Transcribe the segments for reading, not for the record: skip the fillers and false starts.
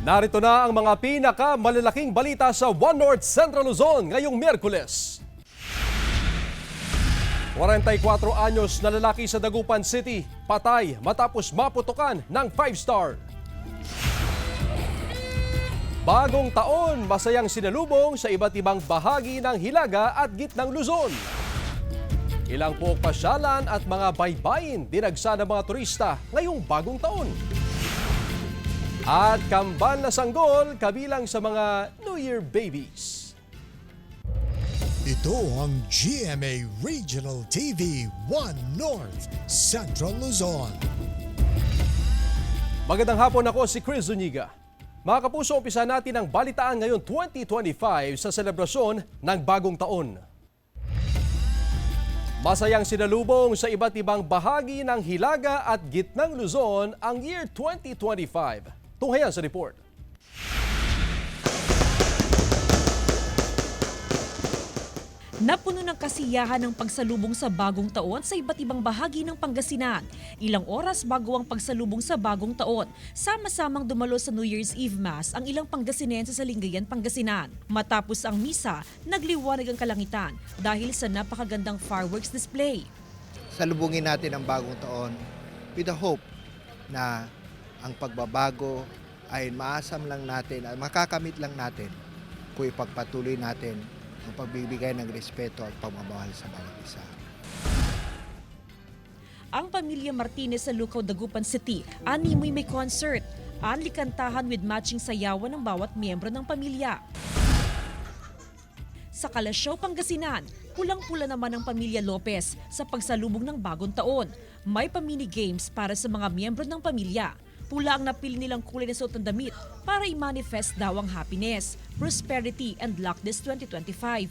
Narito na ang mga pinakamalalaking balita sa One North Central Luzon ngayong Miyerkules. 44 anyos na lalaki sa Dagupan City, patay matapos maputukan ng 5-star. Bagong taon, masayang sinalubong sa iba't ibang bahagi ng Hilaga at Gitnang Luzon. Ilang puok pasyalan at mga baybayin dinagsa ng mga turista ngayong bagong taon. At kambal na sanggol kabilang sa mga New Year babies. Ito ang GMA Regional TV 1 North Central Luzon. Magandang hapon, ako si Chris Zuniga. Mga kapuso, umpisa natin ang balitaan ngayon 2025 sa selebrasyon ng bagong taon. Masayang sinalubong sa iba't ibang bahagi ng Hilaga at Gitnang Luzon ang year 2025. Tunghayan sa report. Napuno ng kasiyahan ng pagsalubong sa bagong taon sa iba't ibang bahagi ng Pangasinan. Ilang oras bago ang pagsalubong sa bagong taon, sama-samang dumalo sa New Year's Eve Mass ang ilang Pangasinense sa Lingayen, Pangasinan. Matapos ang misa, nagliwanag ang kalangitan dahil sa napakagandang fireworks display. Salubungin natin ang bagong taon with the hope na ang pagbabago ay maasam lang natin at makakamit lang natin kung ipagpatuloy natin ang pagbibigay ng respeto at pagmamahal sa bawat isa. Ang pamilya Martinez sa Lucao, Dagupan City, animoy may concert. Anli kantahan with matching sayawan ng bawat miyembro ng pamilya. Sa Kalasyaw, Pangasinan, pulang-pula naman ang pamilya Lopez sa pagsalubong ng bagong taon. May pamini games para sa mga miyembro ng pamilya. Pula ang napili nilang kulay na suot ng damit para i-manifest daw ang happiness, prosperity and luck this 2025.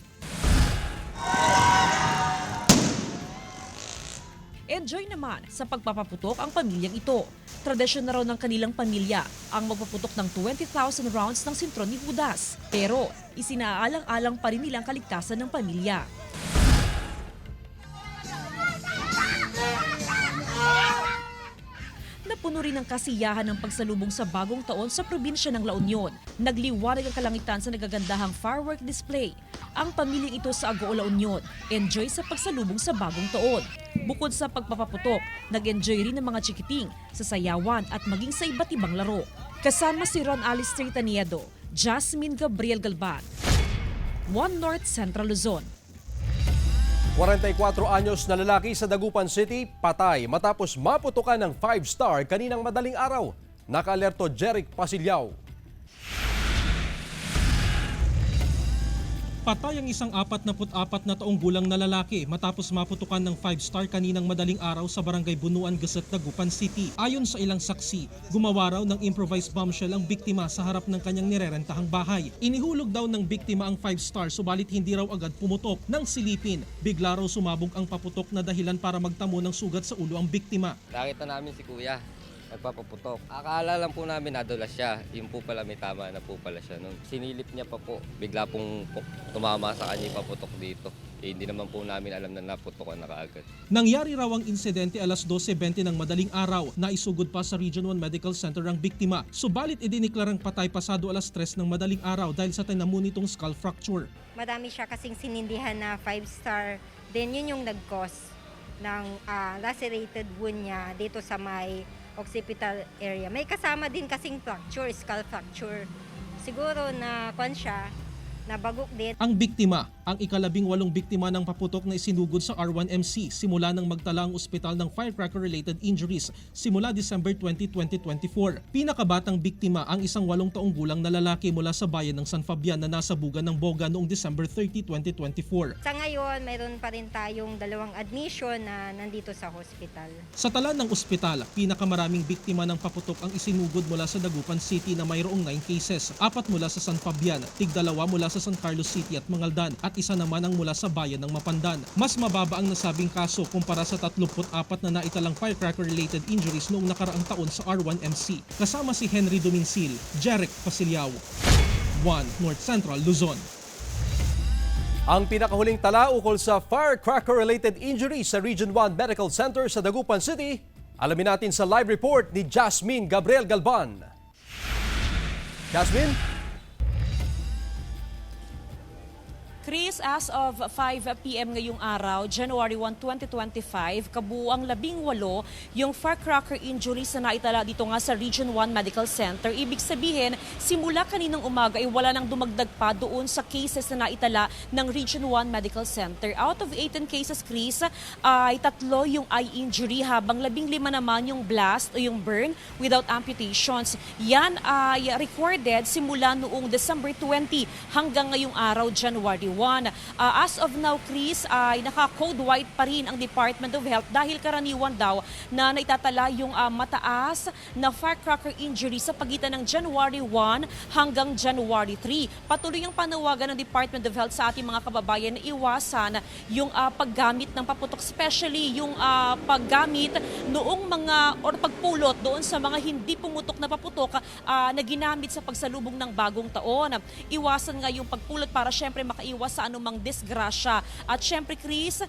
Enjoy naman sa pagpapaputok ang pamilyang ito. Tradisyon na raw ng kanilang pamilya ang magpaputok ng 20,000 rounds ng sintron ni Judas. Pero isinaalang-alang pa rin nilang kaligtasan ng pamilya. Napuno rin ng kasiyahan ng pagsalubong sa bagong taon sa probinsya ng La Union. Nagliwanag ang kalangitan sa nagagandahang firework display. Ang pamilyang ito sa Agoo, La Union, enjoy sa pagsalubong sa bagong taon. Bukod sa pagpapaputok, nag-enjoy rin ng mga chikiting sa sayawan at maging sa iba't ibang laro. Kasama si Ron Alice Taniedo, Jasmine Gabriel Galban, One North Central Luzon. 44 anyos na lalaki sa Dagupan City, patay matapos maputukan ng 5-star kaninang madaling araw. Naka-alerto Jeric Pasilyao. Patay ang isang 44 na taong gulang na lalaki matapos maputukan ng 5-star kaninang madaling araw sa Barangay Bunuan, Gasset, Dagupan City. Ayon sa ilang saksi, gumawa raw ng improvised bombshell ang biktima sa harap ng kanyang nirerentahang bahay. Inihulog daw ng biktima ang 5-star subalit hindi raw agad pumutok. Nang silipin, bigla raw sumabog ang paputok na dahilan para magtamo ng sugat sa ulo ang biktima. Nakita namin si kuya, nagpapaputok. Akala lang po namin nadulas siya. Yung po pala may tama na po pala siya. Nung sinilip niya pa po, bigla pong tumama sa kanya yung paputok dito. Hindi naman po namin alam na naputokan na kaagad. Nangyari raw ang insidente alas 12:20 ng madaling araw na isugod pa sa Region 1 Medical Center ang biktima. Subalit idiniklarang patay pasado alas 3 ng madaling araw dahil sa tinamo nitong skull fracture. Madami siya kasing sinindihan na 5-star. Then yun yung nag-cause ng lacerated wound niya dito sa may occipital area. May kasama din kasing fracture, skull fracture. Siguro na siya, nabagok din. Ang biktima, ang ika-18 biktima ng paputok na isinugod sa R1MC simula nang magtala ang ospital ng firecracker-related injuries simula December 20, 2024. Pinakabatang biktima ang isang 8 taong gulang na lalaki mula sa bayan ng San Fabian na nasa bugan ng Boga noong December 30, 2024. Sa ngayon, mayroon pa rin tayong 2 admission na nandito sa hospital. Sa tala ng ospital, pinakamaraming biktima ng paputok ang isinugod mula sa Dagupan City na mayroong 9 cases, 4 mula sa San Fabian, 2 mula sa San Carlos City at Mangaldan at isa naman ang mula sa bayan ng Mapandan. Mas mababa ang nasabing kaso kumpara sa 34 na naitalang firecracker-related injuries noong nakaraang taon sa R1MC. Kasama si Henry Dominsil, Jeric Pasilyao, One North Central Luzon. Ang pinakahuling tala ukol sa firecracker-related injuries sa Region 1 Medical Center sa Dagupan City, alamin natin sa live report ni Jasmine Gabriel Galban. Jasmine? Chris, as of 5 p.m. ngayong araw, January 1, 2025, kabuuang 18 yung firecracker injuries na naitala dito nga sa Region 1 Medical Center. Ibig sabihin, simula kaninang umaga ay wala nang dumagdag pa doon sa cases na naitala ng Region 1 Medical Center. Out of 18 cases, Chris, ay 3 yung eye injury habang 15 naman yung blast o yung burn without amputations. Yan ay recorded simula noong December 20 hanggang ngayong araw, January 1. As of now, Chris, ay naka-code white pa rin ang Department of Health dahil karaniwan daw na naitatala yung mataas na firecracker injury sa pagitan ng January 1 hanggang January 3. Patuloy ang panawagan ng Department of Health sa ating mga kababayan na iwasan yung paggamit ng paputok, especially yung paggamit noong mga or pagpulot doon sa mga hindi pumutok na paputok na ginamit sa pagsalubong ng bagong taon. Iwasan nga yung pagpulot para syempre makaiwas sa anumang disgrasya. At syempre, Chris,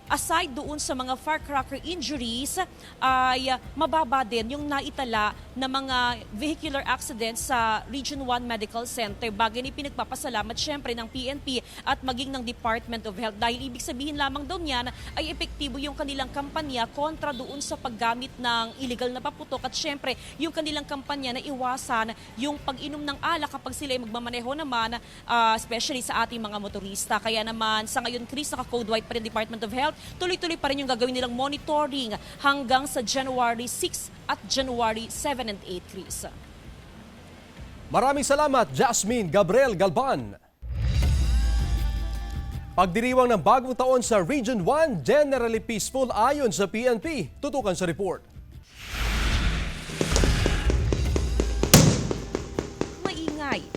aside doon sa mga firecracker injuries, ay mababa din yung naitala na mga vehicular accidents sa Region 1 Medical Center. Bagay ni pinagpapasalamat syempre ng PNP at maging ng Department of Health dahil ibig sabihin lamang daw niyan ay epektibo yung kanilang kampanya kontra doon sa paggamit ng illegal na paputok at syempre yung kanilang kampanya na iwasan yung pag-inom ng alak kapag sila ay magmamaneho naman, especially sa ating mga motorista. Kaya naman sa ngayon, Chris, naka-code white pa rin Department of Health. Tuloy-tuloy pa rin yung gagawin nilang monitoring hanggang sa January 6 at January 7 and 8, Chris. Maraming salamat, Jasmine Gabriel Galban. Pagdiriwang ng bagong taon sa Region 1, generally peaceful ayon sa PNP. Tutukan sa report.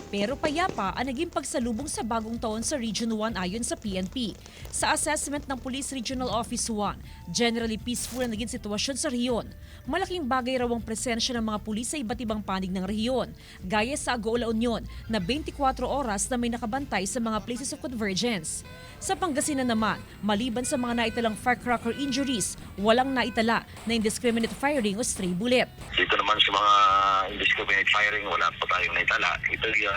Pero payapa ang naging pagsalubong sa bagong taon sa Region 1 ayon sa PNP. Sa assessment ng Police Regional Office 1, generally peaceful ang naging sitwasyon sa rehiyon. Malaking bagay raw ang presensya ng mga pulis sa iba't ibang panig ng rehiyon, gaya sa Agoola Union na 24 oras na may nakabantay sa mga places of convergence. Sa Pangasinan naman, maliban sa mga naitalang firecracker injuries, walang naitala na indiscriminate firing o stray bullet. Dito naman sa mga indiscriminate firing, wala po tayong naitala. Ito yung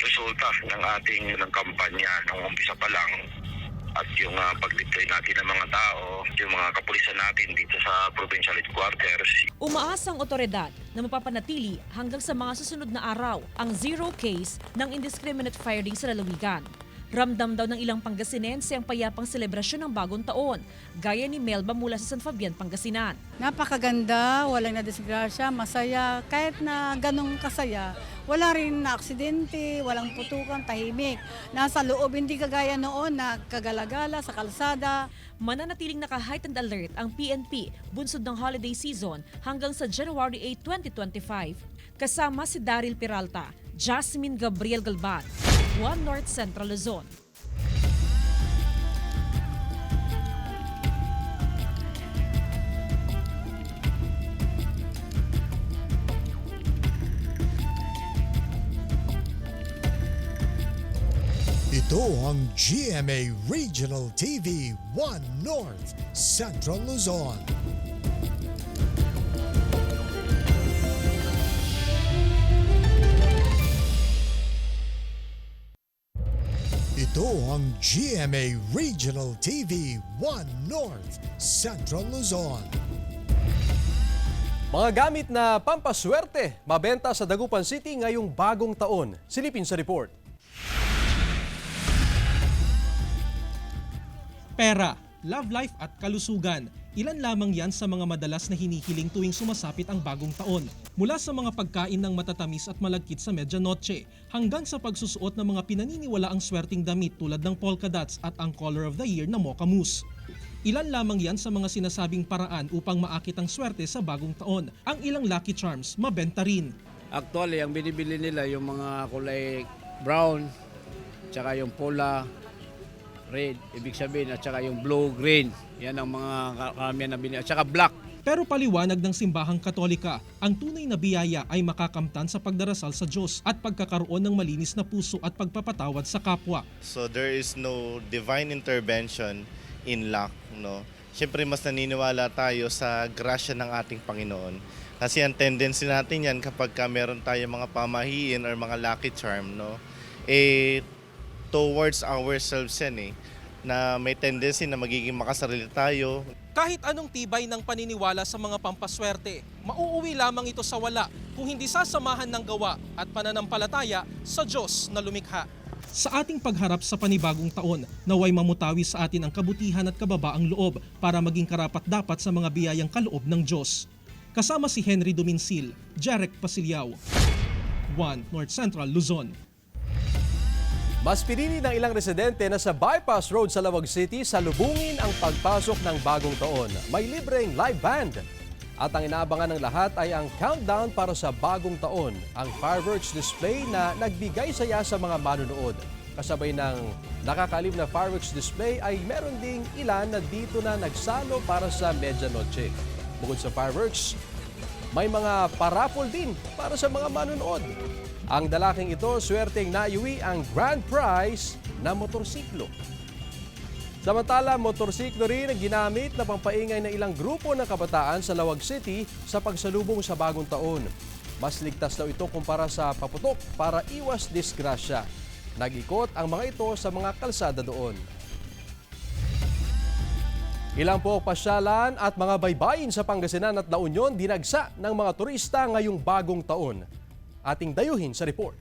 resulta ng ating kampanya nung umpisa pa lang at yung pag-deploy natin ng mga tao, yung mga kapulisan natin dito sa provincial headquarters. Umaasa ang otoridad na mapapanatili hanggang sa mga susunod na araw ang zero case ng indiscriminate firing sa lalawigan. Ramdam daw ng ilang Pangasinense ang payapang selebrasyon ng bagong taon, gaya ni Melba mula sa San Fabian, Pangasinan. Napakaganda, walang nadisgrasya, masaya. Kahit na ganong kasaya, wala rin na aksidente, walang putukan, tahimik. Nasa loob, hindi kagaya noon na kagalagala sa kalsada. Mananatiling naka-heightened alert ang PNP bunsod ng holiday season hanggang sa January 8, 2025. Kasama si Daryl Peralta, Jasmine Gabriel Galban, 1 North Central Luzon. Ito ang GMA Regional TV 1 North Central Luzon. Ito ang GMA Regional TV 1 North Central Luzon. Mga gamit na pampaswerte, mabenta sa Dagupan City ngayong bagong taon. Silipin sa report. Pera, love life at kalusugan. Ilan lamang yan sa mga madalas na hinihiling tuwing sumasapit ang bagong taon. Mula sa mga pagkain ng matatamis at malagkit sa medianoche, hanggang sa pagsusuot ng mga pinaniniwalaang swerteng damit tulad ng polka dots at ang color of the year na mocha mousse. Ilan lamang yan sa mga sinasabing paraan upang maakit ang swerte sa bagong taon. Ang ilang lucky charms, mabenta rin. Actually, ang binibili nila yung mga kulay brown, tsaka yung pula, red, ibig sabihin, at saka yung blue-green. Yan ang mga karamihan na binili. At saka black. Pero paliwanag ng simbahang Katolika, ang tunay na biyaya ay makakamtan sa pagdarasal sa Diyos at pagkakaroon ng malinis na puso at pagpapatawad sa kapwa. So there is no divine intervention in luck, no? Siyempre mas naniniwala tayo sa grasya ng ating Panginoon Kasi ang tendency natin yan kapag meron tayo mga pamahiin or mga lucky charm, no? Towards ourselves yan na may tendency na magiging makasarili tayo. Kahit anong tibay ng paniniwala sa mga pampaswerte, mauuwi lamang ito sa wala kung hindi sasamahan ng gawa at pananampalataya sa Diyos na lumikha. Sa ating pagharap sa panibagong taon, naway mamutawi sa atin ang kabutihan at kababaang loob para maging karapat-dapat sa mga biyayang kaloob ng Diyos. Kasama si Henry Dominsil, Jarek Pasiliao, 1 North Central Luzon. Mas pinili ng ilang residente na sa Bypass Road sa Lawag City salubungin ang pagpasok ng bagong taon. May libreng live band. At ang inaabangan ng lahat ay ang countdown para sa bagong taon, ang fireworks display na nagbigay saya sa mga manunood. Kasabay ng nakakalim na fireworks display ay meron ding ilan na dito na nagsalo para sa medianoche. Bukod sa fireworks, may mga parapol din para sa mga manunood. Ang dalaking ito, swerteng naiuwi ang grand prize na motorsiklo. Samantala, motorsiklo rin ang ginamit na pampaingay ng ilang grupo ng kabataan sa Lawag City sa pagsalubong sa bagong taon. Mas ligtas daw ito kumpara sa paputok para iwas disgrasya. Nag-ikot ang mga ito sa mga kalsada doon. Ilang po pasyalan at mga baybayin sa Pangasinan at La Union dinagsa ng mga turista ngayong bagong taon. Ating dayuhin sa report.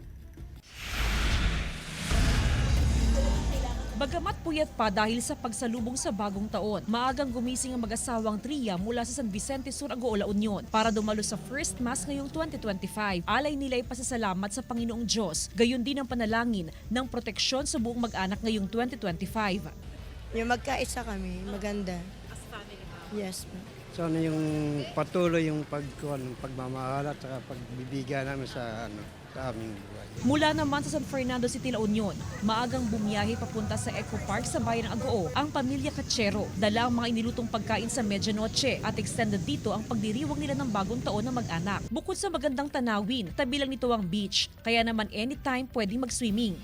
Bagamat puyat pa dahil sa pagsalubong sa bagong taon, maagang gumising ang mag-asawang Tria mula sa San Vicente Sur, Agoo, La Union para dumalo sa First Mass ngayong 2025. Alay nila ay pasasalamat sa Panginoong Diyos, gayon din ang panalangin ng proteksyon sa buong mag-anak ngayong 2025. Yung magkaisa kami, maganda. As family ba? Yes, ma'am. So ano yung patuloy yung pagmamahal at saka pagbibigyan namin sa aming buhay. Mula naman sa San Fernando City, La Union, maagang bumiyahe papunta sa Eco Park sa bayan ng Agoo ang pamilya Kachero. Dala ang mga inilutong pagkain sa medianoche at extended dito ang pagdiriwang nila ng bagong taon ng mag-anak. Bukod sa magandang tanawin, tabi lang nito ang beach, kaya naman anytime pwedeng mag-swimming.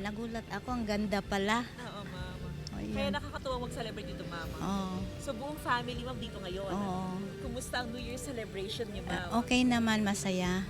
Nagulat ako, ang ganda pala. Oo, ma'am. Ayun. Kaya nakakatuwa mag-celebrate dito, ma'am. Oo. So, buong family, ma'am, dito ngayon. Oo. Kumusta ang New Year celebration niyo, ma'am? Okay naman, masaya.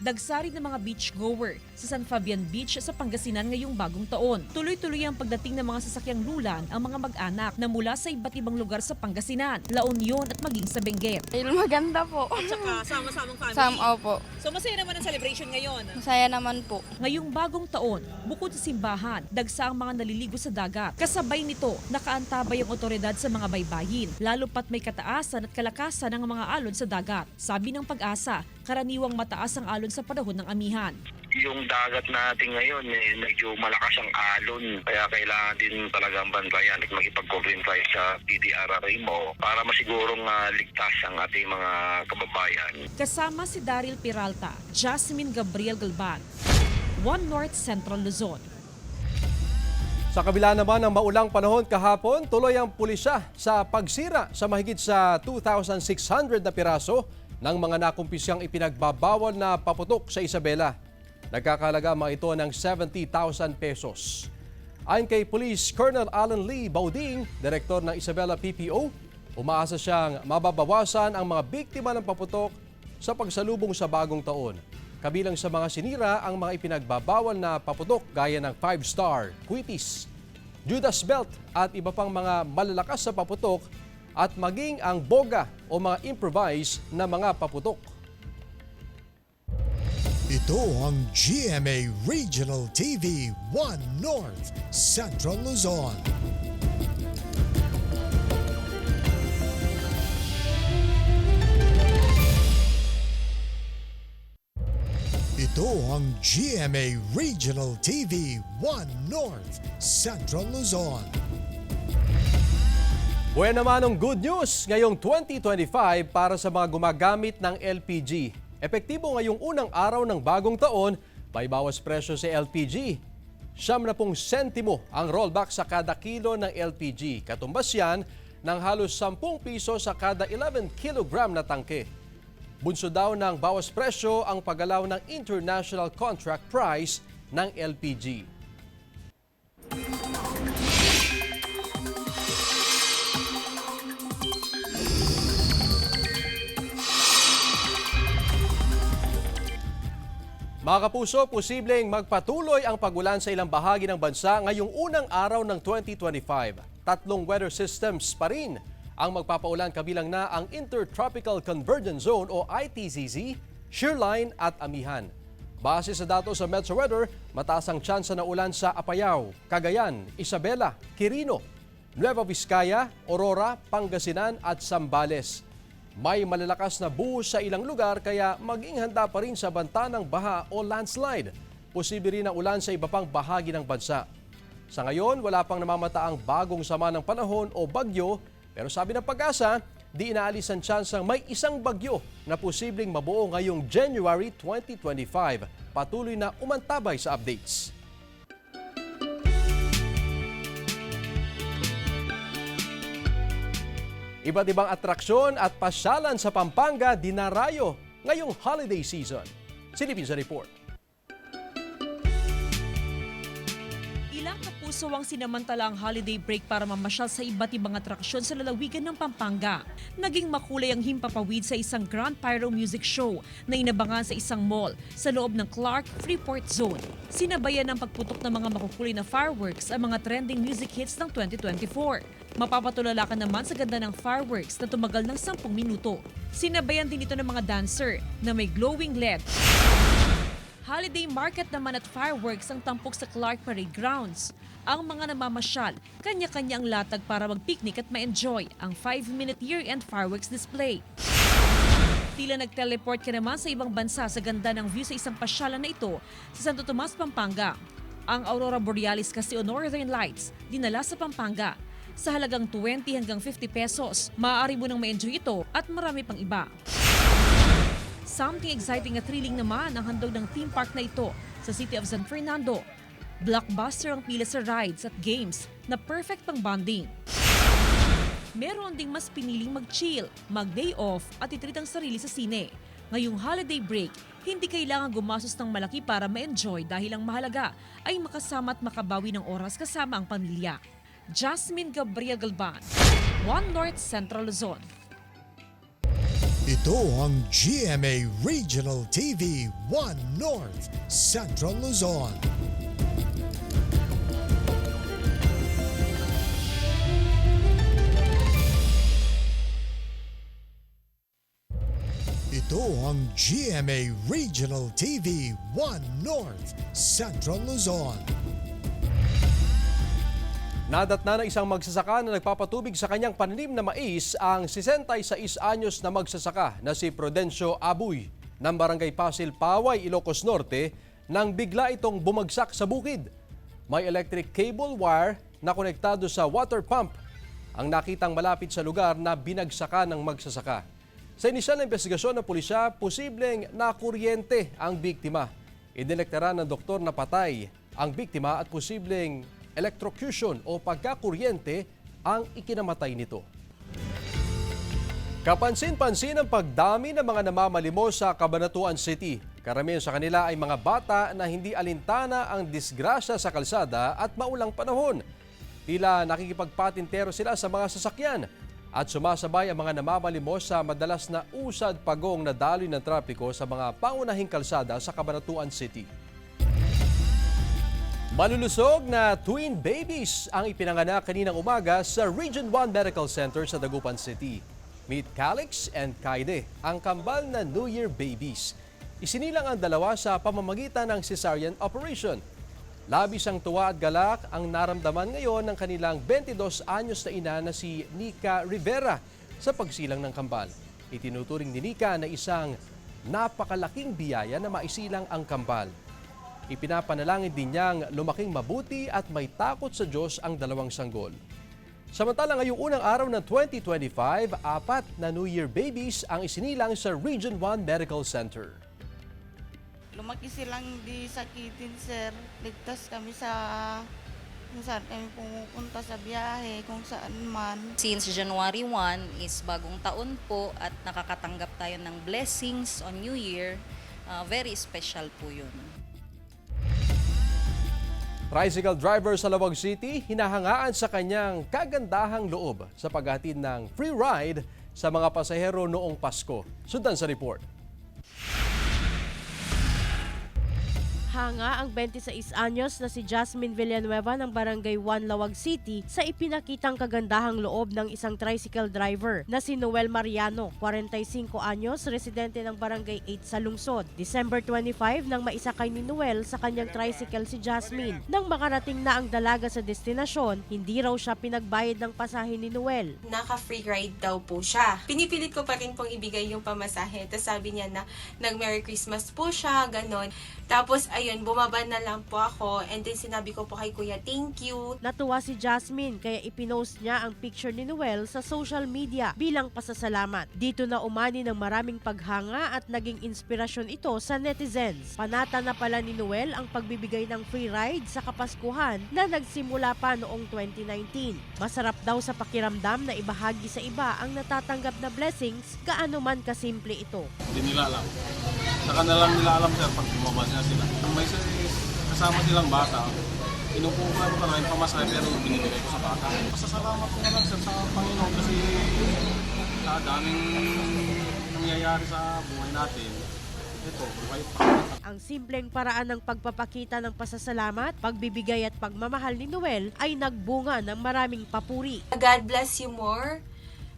Dagsari ng mga beachgoer sa San Fabian Beach sa Pangasinan ngayong bagong taon. Tuloy-tuloy ang pagdating ng mga sasakyang lulan ang mga mag-anak na mula sa iba't ibang lugar sa Pangasinan, La Union at maging sa Benguet. Maganda po. At saka sama-samang family. Opo. So, masaya naman ang celebration ngayon. Masaya naman po. Ngayong bagong taon, bukod sa simbahan, dagsa ang mga naliligo sa dagat. Kasabay nito, nakaantabay ang otoridad sa mga baybayin, lalo pat may kataasan at kalakasan ng mga alon sa dagat. Sabi ng Pag-asa, karaniwang mataas ang alon sa panahon ng amihan. Yung dagat natin ngayon, medyo malakas ang alon. Kaya kailangan din talagang bantayan at makipag-coordinate tayo sa PDRRA mo para masigurong ligtas ang ating mga kababayan. Kasama si Daryl Peralta, Jasmine Gabriel Galban, 1 North Central Luzon. Sa kabila naman ng maulang panahon kahapon, tuloy ang pulisya sa pagsira sa mahigit sa 2,600 na piraso ng mga nakumpisyang ipinagbabawal na paputok sa Isabela. Nagkakalaga mga ito ng 70,000 pesos. Ayon kay Police Colonel Alan Lee Bauding, Direktor ng Isabela PPO, umaasa siyang mababawasan ang mga biktima ng paputok sa pagsalubong sa bagong taon. Kabilang sa mga sinira ang mga ipinagbabawal na paputok gaya ng 5-star, Quitis, Judas Belt at iba pang mga malalakas sa paputok at maging ang boga o mga improvised na mga paputok. Ito ang GMA Regional TV 1 North Central Luzon. Ito ang GMA Regional TV 1 North Central Luzon. Buwan naman ang good news ngayong 2025 para sa mga gumagamit ng LPG. Epektibo ngayong unang araw ng bagong taon, may bawas presyo sa LPG. 70 sentimo ang rollback sa kada kilo ng LPG. Katumbas yan ng halos 10 piso sa kada 11 kilogram na tangke. Bunso daw ng bawas presyo ang paggalaw ng international contract price ng LPG. Mga kapuso, posibleng magpatuloy ang pagulan sa ilang bahagi ng bansa ngayong unang araw ng 2025. Tatlong weather systems pa rin ang magpapaulan, kabilang na ang Intertropical Convergence Zone o ITCZ, Shearline at Amihan. Base sa datos sa Metro Weather, mataas ang tsansa na ulan sa Apayao, Cagayan, Isabela, Quirino, Nueva Vizcaya, Aurora, Pangasinan at Zambales. May malalakas na buhos sa ilang lugar kaya maging handa pa rin sa banta ng baha o landslide. Posible rin ang ulan sa iba pang bahagi ng bansa. Sa ngayon, wala pang namamataang bagong sama ng panahon o bagyo, pero sabi ng Pag-asa, di inaalis ang tsansang may isang bagyo na posibleng mabuo ngayong January 2025. Patuloy na umantabay sa updates. Iba't ibang atraksyon at pasyalan sa Pampanga dinarayo ngayong holiday season. Silipin sa report. Ilang kapuso ang sinamantala ang holiday break para mamasyal sa iba't ibang atraksyon sa lalawigan ng Pampanga. Naging makulay ang himpapawid sa isang Grand Pyro Music Show na inabangan sa isang mall sa loob ng Clark Freeport Zone. Sinabayan ng pagputok ng mga makukulay na fireworks ang mga trending music hits ng 2024. Mapapatulala ka naman sa ganda ng fireworks na tumagal ng 10 minuto. Sinabayan din ito ng mga dancer na may glowing LED. Holiday market naman at fireworks ang tampok sa Clark Parade Grounds. Ang mga namamasyal, kanya-kanya ang latag para mag-picnic at ma-enjoy ang 5-minute year-end fireworks display. Tila nag-teleport ka naman sa ibang bansa sa ganda ng view sa isang pasyalan na ito sa Santo Tomas, Pampanga. Ang Aurora Borealis kasi o Northern Lights dinala sa Pampanga. Sa halagang 20 hanggang 50 pesos, maaari mo nang ma-enjoy ito at marami pang iba. Something exciting at thrilling naman ang handog ng theme park na ito sa City of San Fernando. Blockbuster ang pila sa rides at games na perfect pang bonding. Meron ding mas piniling mag-chill, mag-day off at itreat ang sarili sa sine. Ngayong holiday break, hindi kailangan gumastos ng malaki para ma-enjoy dahil ang mahalaga ay makasama at makabawi ng oras kasama ang pamilya. Jasmine Gabriel Galban, One North Central Luzon. Ito ang GMA Regional TV 1 North Central Luzon. Ito ang GMA Regional TV 1 North Central Luzon. Nadatna ng isang magsasaka na nagpapatubig sa kanyang pananim na mais ang 66 anyos na magsasaka na si Prudencio Abuy ng Barangay Pasil, Paway, Ilocos Norte nang bigla itong bumagsak sa bukid. May electric cable wire na konektado sa water pump ang nakitang malapit sa lugar na binagsakan ng magsasaka. Sa inisyal na investigasyon ng pulisya, posibleng nakuryente ang biktima. Idineklara ng doktor na patay ang biktima at posibleng electrocution o pagkakuryente ang ikinamatay nito. Kapansin-pansin ang pagdami ng mga namamalimos sa Cabanatuan City. Karamihan sa kanila ay mga bata na hindi alintana ang disgrasya sa kalsada at maulang panahon. Tila nakikipagpatintero sila sa mga sasakyan at sumasabay ang mga namamalimos sa madalas na usad-pagong na daloy ng trapiko sa mga pangunahing kalsada sa Cabanatuan City. Malulusog na twin babies ang ipinanganak kaninang umaga sa Region 1 Medical Center sa Dagupan City. Meet Calix and Kaide, ang kambal na New Year babies. Isinilang ang dalawa sa pamamagitan ng cesarean operation. Labis ang tuwa at galak ang naramdaman ngayon ng kanilang 22 anyos na ina na si Nika Rivera sa pagsilang ng kambal. Itinuturing ni Nika na isang napakalaking biyaya na maisilang ang kambal. Ipinapanalangin din niyang lumaking mabuti at may takot sa Diyos ang dalawang sanggol. Samantala ngayong unang araw ng 2025, 4 na New Year babies ang isinilang sa Region 1 Medical Center. Lumaki silang di sakitin, sir. Ligtas kami sa kung saan kami pumupunta sa biyahe, kung saan man. Since January 1 is bagong taon po at nakakatanggap tayo ng blessings on New Year, very special po yun. Tricycle driver sa Lawag City, hinahangaan sa kanyang kagandahang loob sa paghatid ng free ride sa mga pasahero noong Pasko. Sundan sa report. Napaghanga ang 26 anyos na si Jasmine Villanueva ng Barangay 1 Lawag City sa ipinakitang kagandahang loob ng isang tricycle driver na si Noel Mariano, 45 anyos, residente ng Barangay 8 sa lungsod. December 25 nang maisakay ni Noel sa kanyang tricycle si Jasmine. Nang makarating na ang dalaga sa destinasyon, hindi raw siya pinagbayad ng pasahe ni Noel. Naka-free ride daw po siya. Pinipilit ko pa rin pong ibigay yung pamasahe. Tapos sabi niya na nag-Merry Christmas po siya, ganon. Tapos ayun, bumaba na lang po ako and then sinabi ko po kay Kuya, thank you. Natuwa si Jasmine kaya ipinost niya ang picture ni Noel sa social media bilang pasasalamat. Dito na umani ng maraming paghanga at naging inspirasyon ito sa netizens. Panata na pala ni Noel ang pagbibigay ng free ride sa Kapaskuhan na nagsimula pa noong 2019. Masarap daw sa pakiramdam na ibahagi sa iba ang natatanggap na blessings, gaano man kasimple ito. Hindi nila alam. Saka na lang nila alam sir pag bumabas na sila. May kasama silang bata. Inupukan ko na yung pamasahe pero binibigay ko sa bata. Pasasalamat ko na lang sir sa Panginoon kasi daming nangyayari sa buhay natin. Ito, buhay pa. Ang simpleng paraan ng pagpapakita ng pasasalamat, pagbibigay at pagmamahal ni Noel ay nagbunga ng maraming papuri. God bless you more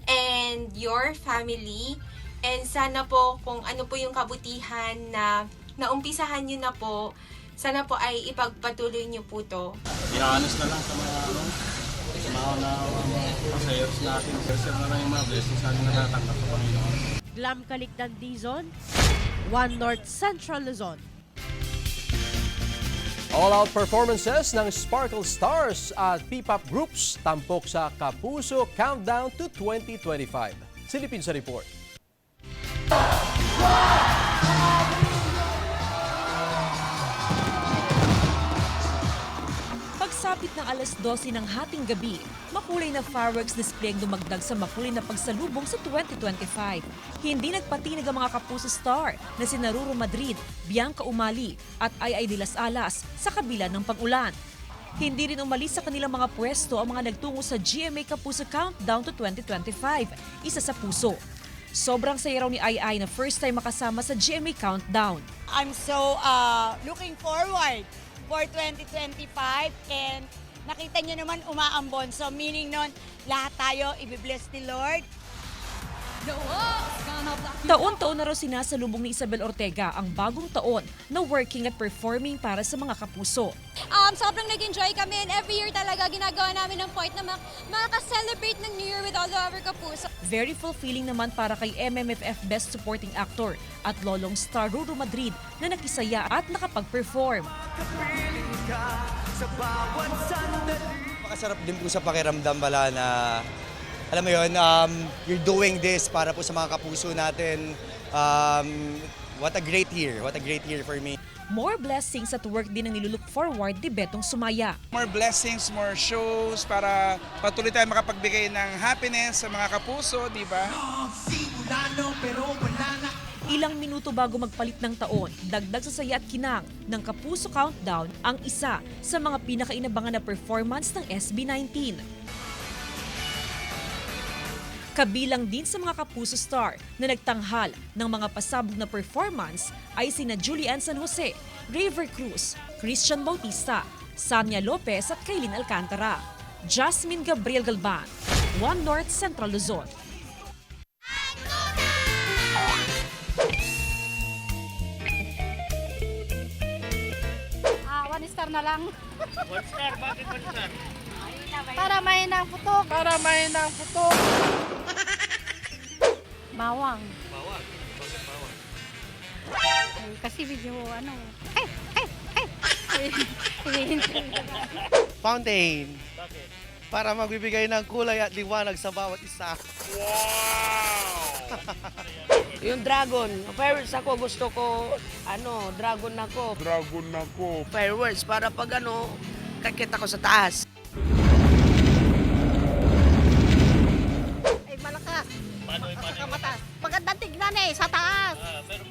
and your family. And sana po kung ano po yung kabutihan na naumpisahan nyo na po, sana po ay ipagpatuloy nyo po to. Inaanus na lang sa mga pasayers natin. Share na lang yung mga blessings natin na natatanggap sa Panginoon. Glam Kalikdan Dizon, 1 North Central Luzon. All-out performances ng Sparkle Stars at P-pop groups tampok sa Kapuso Countdown to 2025. Silipin sa report. Pagsapit ng alas 12 ng hating gabi, makulay na fireworks display ang dumagdag sa makulay na pagsalubong sa 2025. Hindi nagpatinag ang mga Kapuso Star na si Ruru Madrid, Bianca Umali at Ay de las Alas sa kabila ng pag-ulan. Hindi rin umalis sa kanilang mga pwesto ang mga nagtungo sa GMA Kapuso Countdown to 2025, isa sa puso. Sobrang saya raw ni Ay na first time makasama sa GMA Countdown. I'm so looking forward for 2025 and nakita nyo naman umaambon. So meaning nun, lahat tayo i-bless ni Lord. Taon-taon na raw sinasalubong ni Isabel Ortega ang bagong taon na working at performing para sa mga kapuso. Sobrang nag-enjoy kami and every year talaga ginagawa namin ng point na makaka-celebrate ng New Year with all of our kapuso. Very fulfilling naman para kay MMFF Best Supporting Actor at lolong star Ruru Madrid na nakisaya at nakapag-perform. Makasarap din po sa pakiramdam pala na alam mo yun, you're doing this para po sa mga kapuso natin. What a great year for me. More blessings at work din ang nilulook forward ni Betong Sumaya. More blessings, more shows para patuloy tayo makapagbigay ng happiness sa mga kapuso, di ba? Ilang minuto bago magpalit ng taon, dagdag sa saya at kinang ng Kapuso Countdown ang isa sa mga pinakainabangan na performance ng SB19. Kabilang din sa mga Kapuso Star na nagtanghal ng mga pasabog na performance ay sina Julian San Jose, Raver Cruz, Christian Bautista, Sanya Lopez at Kaylin Alcantara. Jasmine Gabriel Galban, 1 North Central Luzon. One star na lang. 1 star? Bakit 1 star? Para may nang putok. Bawang. Bawang? Bakit bawang? Ay, kasi video Fountain. Bakit? Para magbibigay ng kulay at liwanag sa bawat isa. Yung dragon, fireworks ako, gusto ko, dragon ako. Fireworks para pag kakita ko sa taas. Ay, malakas. Paano yung Mataas. Magandang tignan sa taas. meron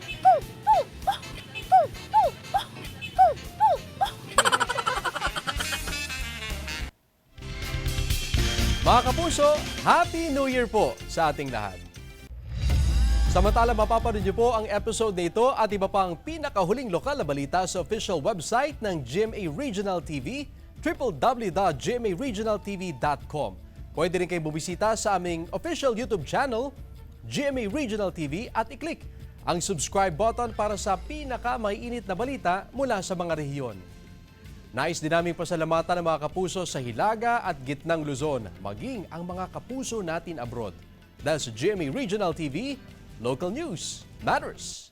Mga kapuso, Happy New Year po sa ating lahat. Samantala, mapapanood niyo po ang episode na ito at iba pang pinakahuling lokal na balita sa official website ng GMA Regional TV, www.gmaregionaltv.com. Pwede rin kayo bumisita sa aming official YouTube channel, GMA Regional TV, at i-click ang subscribe button para sa pinaka-maiinit na balita mula sa mga rehiyon. Nais din namin pasalamatan ang mga kapuso sa Hilaga at Gitnang Luzon, maging ang mga kapuso natin abroad. Dahil sa GMA Regional TV, local news matters.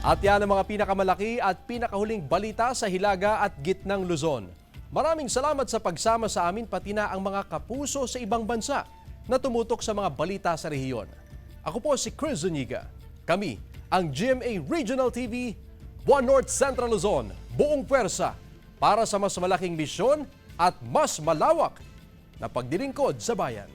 At yan ang mga pinakamalaki at pinakahuling balita sa Hilaga at Gitnang Luzon. Maraming salamat sa pagsama sa amin pati na ang mga kapuso sa ibang bansa na tumutok sa mga balita sa rehiyon. Ako po si Chris Zuniga. Kami ang GMA Regional TV, One North Central Luzon, buong pwersa para sa mas malaking misyon at mas malawak na pagdilingkod sa bayan.